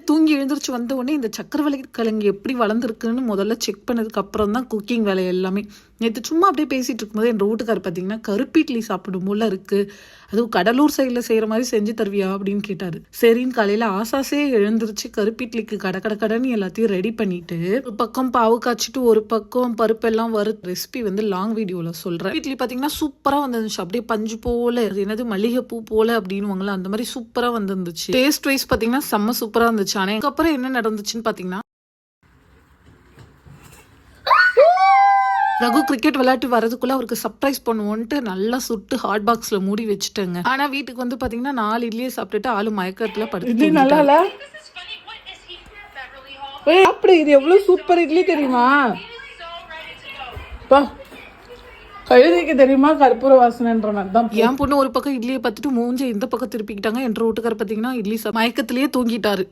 தூங்கி எழுந்திரிச்சு வந்த உடனே இந்த சக்கரவள்ளி கிழங்கு எப்படி வளர்ந்துருக்குன்னு முதல்ல செக் பண்ணதுக்கு அப்புறம் தான் குக்கிங் வேலை எல்லாமே. நேற்று சும்மா அப்படியே பேசிட்டு இருக்கும்போது என் வீட்டுக்கார் பார்த்தீங்கன்னா கருப்பு இட்லி சாப்பிடும் போல இருக்கு, அதுவும் கடலூர் சைடில் செய்கிற மாதிரி செஞ்சு தருவியா அப்படின்னு கேட்டார். சரின்னு காலையில் ஆசாசே எழுந்திரிச்சு கருப்பு இட்லிக்கு கடன்னு எல்லாத்தையும் ரெடி பண்ணிட்டு ஒரு பக்கம் பாவு காய்ச்சிட்டு ஒரு பக்கம் பருப்பெல்லாம் ரெசிபி வந்து லாங் வீடியோவில் சொல்கிறேன். இட்லி பார்த்தீங்கன்னா சூப்பராக வந்துருந்துச்சு, அப்படியே பஞ்சு போல, என்னது மல்லிகைப்பூ போல அப்படின்னு அந்த மாதிரி சூப்பராக வந்துருந்துச்சு. டேஸ்ட் வைஸ் பார்த்தீங்கன்னா செம்ம சூப்பராக இருந்துச்சு. ஆனால் அதுக்கப்புறம் என்ன நடந்துச்சுன்னு பார்த்தீங்கன்னா, ரகு கிரிக்கெட் விளையாட்டு வரதுக்குள்ள அவருக்கு சர்ப்ரைஸ் பண்ணுவோன்ட்டு நல்லா சுட்டு ஹாட் பாக்ஸ்ல மூடி வச்சுட்டேங்க. ஆனா வீட்டுக்கு வந்து பாத்தீங்கன்னா 4 இட்லியை சாப்பிட்டுட்டு ஆளு மயக்கத்துல படுத்து. நல்லா அப்படி இது எவ்வளவு சூப்பர் இட்லி தெரியுமா? கழுதைக்கு தெரியுமா கற்பூர வாசனைன்றதான். என் பொண்ணு ஒரு பக்கம் இட்லியை பார்த்துட்டு மூஞ்ச இந்த பக்கம் திருப்பிக்கிட்டாங்க. என் வீட்டுக்கார பாத்தீங்கன்னா இட்லி மயக்கத்திலேயே தூங்கிட்டாரு.